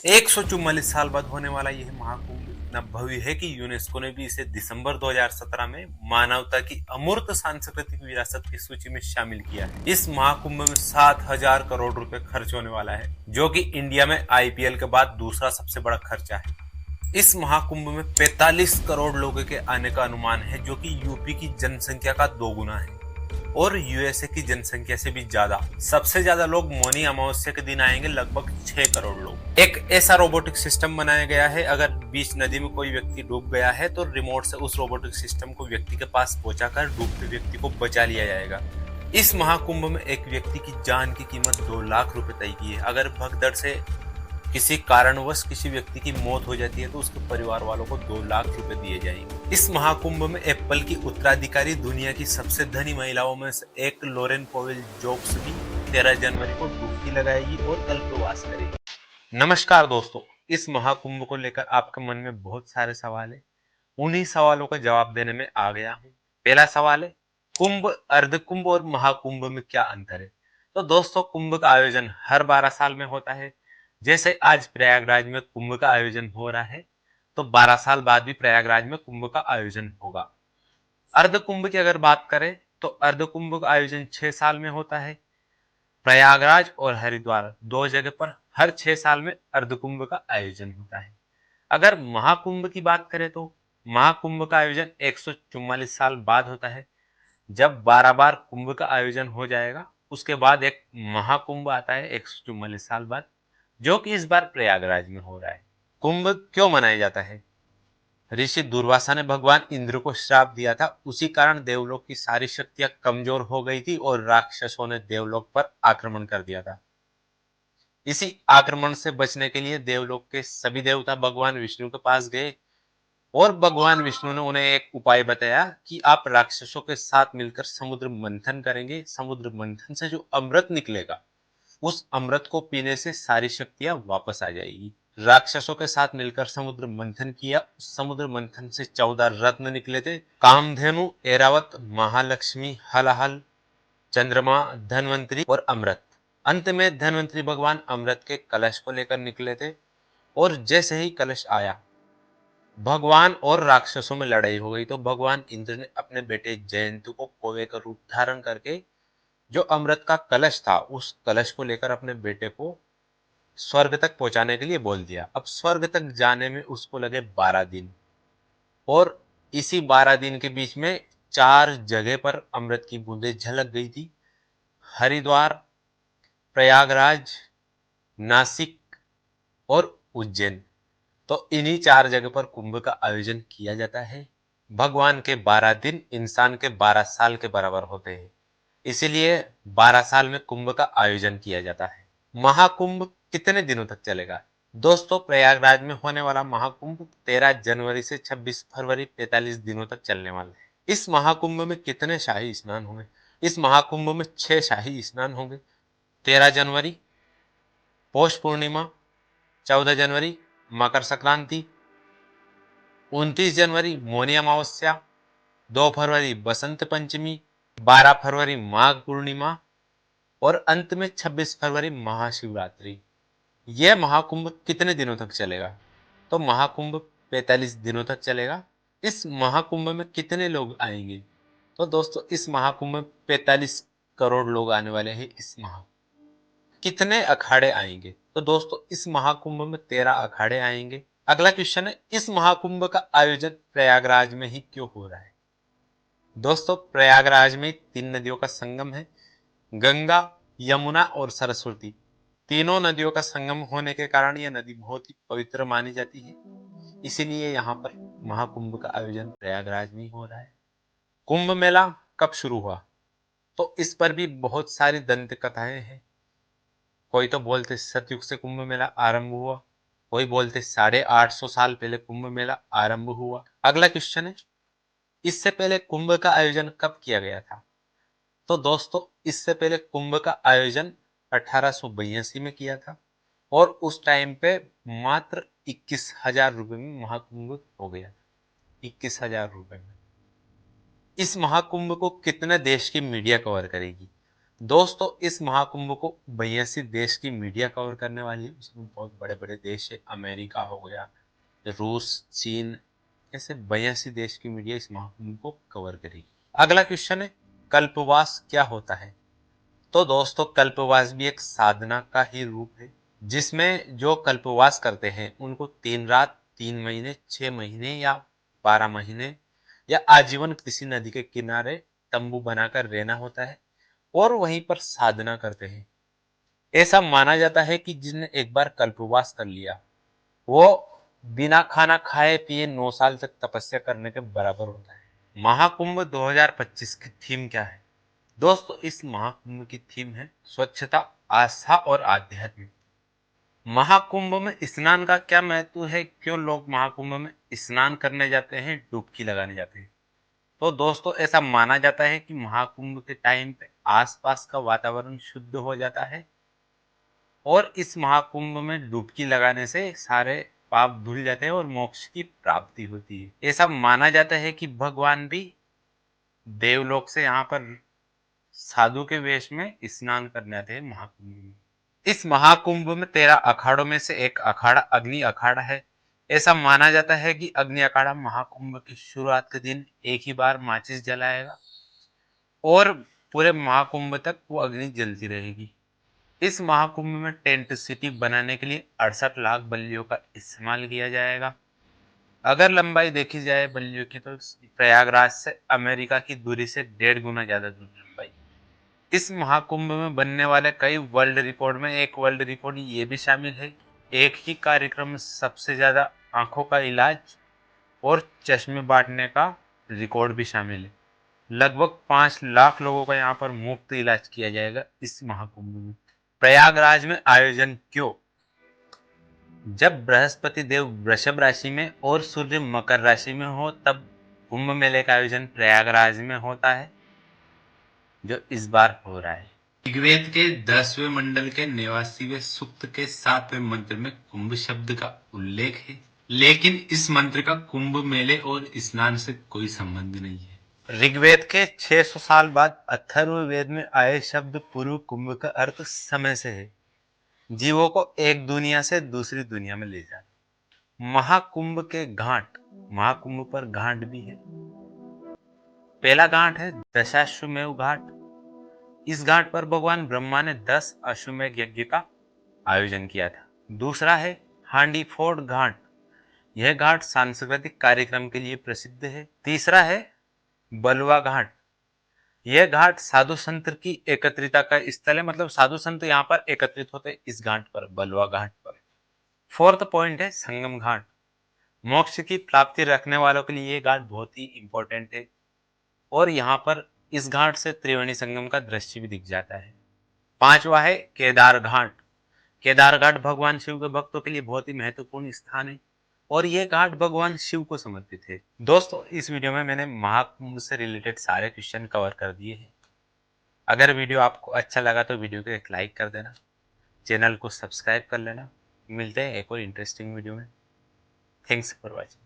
144 साल बाद होने वाला यह महाकुंभ इतना भव्य है कि यूनेस्को ने भी इसे दिसंबर 2017 में मानवता की अमूर्त सांस्कृतिक विरासत की सूची में शामिल किया है। इस महाकुंभ में 7,000 करोड़ रुपए खर्च होने वाला है, जो कि इंडिया में आईपीएल के बाद दूसरा सबसे बड़ा खर्चा है। इस महाकुंभ में 45 करोड़ लोगों के आने का अनुमान है, जो कि यूपी की जनसंख्या का 2 गुना है और यूएसए की जनसंख्या से भी ज्यादा। सबसे ज्यादा लोग मौनी अमावस्या के दिन आएंगे, लगभग 6 करोड़ लोग। एक ऐसा रोबोटिक सिस्टम बनाया गया है, अगर बीच नदी में कोई व्यक्ति डूब गया है तो रिमोट से उस रोबोटिक सिस्टम को व्यक्ति के पास पहुंचाकर डूबते व्यक्ति को बचा लिया जाएगा। इस महाकुंभ में एक व्यक्ति की जान की कीमत 2 लाख रुपए तय की है। अगर भगदड़ से किसी कारणवश किसी व्यक्ति की मौत हो जाती है तो उसके परिवार वालों को 2 लाख रुपए दिए जाएंगे। इस महाकुंभ में एप्पल की उत्तराधिकारी दुनिया की सबसे धनी महिलाओं में से एक लोरेन पोवेल जोक्स भी 13 जनवरी को डुबकी लगाएगी और कल्पवास करेगी। नमस्कार दोस्तों, इस महाकुंभ को लेकर आपके मन में बहुत सारे सवाल है। उन्हीं सवालों का जवाब देने में आ गया हूँ। पहला सवाल है, कुंभ, अर्धकुंभ और महाकुंभ में क्या अंतर है? तो दोस्तों, कुंभ का आयोजन हर 12 साल में होता है। जैसे आज प्रयागराज में कुंभ का आयोजन हो रहा है, तो 12 साल बाद भी प्रयागराज में कुंभ का आयोजन होगा। अर्धकुंभ की अगर बात करें तो अर्धकुंभ का आयोजन 6 साल में होता है। प्रयागराज और हरिद्वार दो जगह पर हर 6 साल में अर्धकुंभ का आयोजन होता है। अगर महाकुंभ की बात करें तो महाकुंभ का आयोजन 144 साल बाद होता है। जब 12 बार कुंभ का आयोजन हो जाएगा, उसके बाद एक महाकुंभ आता है 144 साल बाद, जो कि इस बार प्रयागराज में हो रहा है। कुंभ क्यों मनाया जाता है? ऋषि दुर्वासा ने भगवान इंद्र को श्राप दिया था, उसी कारण देवलोक की सारी शक्तियां कमजोर हो गई थी और राक्षसों ने देवलोक पर आक्रमण कर दिया था। इसी आक्रमण से बचने के लिए देवलोक के सभी देवता भगवान विष्णु के पास गए और भगवान विष्णु ने उन्हें एक उपाय बताया कि आप राक्षसों के साथ मिलकर समुद्र मंथन करेंगे। समुद्र मंथन से जो अमृत निकलेगा, उस अमृत को पीने से सारी शक्तियां वापस आ जाएगी। राक्षसों के साथ मिलकर समुद्र मंथन किया। समुद्र मंथन से 14 रत्न निकले थे: कामधेनु, एरावत, महालक्ष्मी, हलाहल, चंद्रमा, धनवंतरी और अमृत। अंत में धनवंतरी भगवान अमृत के कलश को लेकर निकले थे और जैसे ही कलश आया, भगवान और राक्षसों में लड़ाई हो गई, तो भगवान इंद्र ने अपने बेटे जयंतु को कौवे का रूप धारण करके जो अमृत का कलश था, उस कलश को लेकर अपने बेटे को स्वर्ग तक पहुंचाने के लिए बोल दिया। अब स्वर्ग तक जाने में उसको लगे 12 दिन, और इसी 12 दिन के बीच में 4 जगह पर अमृत की बूंदें झलक गई थी: हरिद्वार, प्रयागराज, नासिक और उज्जैन। तो इन्हीं 4 जगह पर कुंभ का आयोजन किया जाता है। भगवान के 12 दिन इंसान के 12 साल के बराबर होते हैं, इसीलिए 12 साल में कुंभ का आयोजन किया जाता है। महाकुंभ कितने दिनों तक चलेगा? दोस्तों, प्रयागराज में होने वाला महाकुंभ 13 जनवरी से 26 फरवरी 45 दिनों तक चलने वाला है। इस महाकुंभ में कितने शाही स्नान होंगे? इस महाकुंभ में 6 शाही स्नान होंगे। 13 जनवरी पौष पूर्णिमा, 14 जनवरी मकर संक्रांति, 29 जनवरी मौनी अमावस्या, 2 फरवरी बसंत पंचमी, 12 फरवरी माघ पूर्णिमा और अंत में 26 फरवरी महाशिवरात्रि। यह महाकुंभ कितने दिनों तक चलेगा? तो महाकुंभ 45 दिनों तक चलेगा। इस महाकुंभ में कितने लोग आएंगे? तो दोस्तों, इस महाकुंभ में 45 करोड़ लोग आने वाले हैं। इस महाकुंभ कितने अखाड़े आएंगे? तो दोस्तों, इस महाकुंभ में 13 अखाड़े आएंगे। अगला क्वेश्चन है, इस महाकुंभ का आयोजन प्रयागराज में ही क्यों हो रहा है? दोस्तों, प्रयागराज में 3 नदियों का संगम है: गंगा, यमुना और सरस्वती। तीनों नदियों का संगम होने के कारण यह नदी बहुत ही पवित्र मानी जाती है, इसीलिए यहाँ पर महाकुंभ का आयोजन प्रयागराज में ही हो रहा है। कुंभ मेला कब शुरू हुआ? तो इस पर भी बहुत सारी दंत कथाएं हैं। कोई तो बोलते सतयुग से कुंभ मेला आरंभ हुआ, कोई बोलते 850 साल पहले कुंभ मेला आरंभ हुआ। अगला क्वेश्चन है, इससे पहले कुंभ का आयोजन कब किया गया था? तो दोस्तों, इससे पहले कुंभ का आयोजन 1882 में किया था और उस टाइम पे मात्र 21,000 रुपए में महाकुंभ हो गया। 21,000 रुपए में। इस महाकुंभ को कितने देश की मीडिया कवर करेगी? दोस्तों इस महाकुंभ को 82 देश की मीडिया कवर करने वाली है। इसमें बहुत बड़े बड़े देश है, अमेरिका हो गया, रूस, चीन, ऐसे 82 देश की मीडिया इस महाकुंभ को कवर करेगी। अगला क्वेश्चन है, कल्पवास क्या होता है? तो दोस्तों कल्पवास भी एक साधना का ही रूप है, जिसमें जो कल्पवास करते हैं उनको 3 रात 3 महीने 6 महीने या 12 महीने या आजीवन किसी नदी के किनारे तंबू बनाकर रहना होता है और वहीं पर साधना करते हैं। ऐसा माना जाता है कि जिसने एक बार कल्पवास कर लिया वो बिना खाना खाए पिए 9 साल तक तपस्या करने के बराबर होता है। महाकुंभ 2025 की थीम क्या है? दोस्तों इस महाकुंभ की थीम है स्वच्छता, आस्था और आध्यात्म। महाकुंभ में स्नान का क्या महत्व है? क्यों लोग महाकुंभ में स्नान करने जाते हैं, डुबकी लगाने जाते हैं? तो दोस्तों ऐसा माना जाता है कि महाकुंभ के टाइम पे आसपास का वातावरण शुद्ध हो जाता है और इस महाकुंभ में डुबकी लगाने से सारे पाप धुल जाते हैं और मोक्ष की प्राप्ति होती है। ऐसा माना जाता है कि भगवान भी देवलोक से यहाँ पर साधु के वेश में स्नान करने आते हैं महाकुंभ में। इस महाकुंभ में 13 अखाड़ों में से एक अखाड़ा अग्नि अखाड़ा है। ऐसा माना जाता है कि अग्नि अखाड़ा महाकुंभ की शुरुआत के दिन एक ही बार माचिस जलाएगा और पूरे महाकुंभ तक वो अग्नि जलती रहेगी। इस महाकुंभ में टेंट सिटी बनाने के लिए 68 लाख बल्लियों का इस्तेमाल किया जाएगा। अगर लंबाई देखी जाए बल्लियों की तो प्रयागराज से अमेरिका की दूरी से 1.5 गुना ज्यादा दूर लंबाई। इस महाकुंभ में बनने वाले कई वर्ल्ड रिकॉर्ड में एक वर्ल्ड रिकॉर्ड ये भी शामिल है, एक ही कार्यक्रम में सबसे ज्यादा आंखों का इलाज और चश्मे बांटने का रिकॉर्ड भी शामिल है। लगभग 5 लाख लोगों का यहाँ पर मुफ्त इलाज किया जाएगा इस महाकुंभ में। प्रयागराज में आयोजन क्यों? जब बृहस्पति देव वृषभ राशि में और सूर्य मकर राशि में हो तब कुंभ मेले का आयोजन प्रयागराज में होता है, जो इस बार हो रहा है। ऋग्वेद के 10वें मंडल के 89वें सूक्त के 7वें मंत्र में कुंभ शब्द का उल्लेख है, लेकिन इस मंत्र का कुंभ मेले और स्नान से कोई संबंध नहीं है। ऋग्वेद के 600 साल बाद अथर्ववेद में आए शब्द पूर्व कुंभ का अर्थ समय से है, जीवों को एक दुनिया से दूसरी दुनिया में ले जाना। महाकुंभ के घाट, महाकुंभ पर घाट भी है। पहला घाट है दशाश्वमेध घाट। इस घाट पर भगवान ब्रह्मा ने 10 अश्वमेध यज्ञ का आयोजन किया था। दूसरा है हांडी फोर्ट घाट। यह घाट सांस्कृतिक कार्यक्रम के लिए प्रसिद्ध है। तीसरा है बलुआ घाट। यह घाट साधु संत की एकत्रिता का स्थल है, मतलब साधु संत यहाँ पर एकत्रित होते हैं इस घाट पर, बलुआ घाट पर। फोर्थ पॉइंट है संगम घाट। मोक्ष की प्राप्ति रखने वालों के लिए यह घाट बहुत ही इंपॉर्टेंट है और यहाँ पर इस घाट से त्रिवेणी संगम का दृश्य भी दिख जाता है। पांचवा है केदार घाट। केदार घाट भगवान शिव के भक्तों के लिए बहुत ही महत्वपूर्ण स्थान है और यह घाट भगवान शिव को समर्पित है। दोस्तों इस वीडियो में मैंने महाकुंभ से रिलेटेड सारे क्वेश्चन कवर कर दिए हैं। अगर वीडियो आपको अच्छा लगा तो वीडियो को एक लाइक कर देना, चैनल को सब्सक्राइब कर लेना। मिलते हैं एक और इंटरेस्टिंग वीडियो में। Thanks for watching.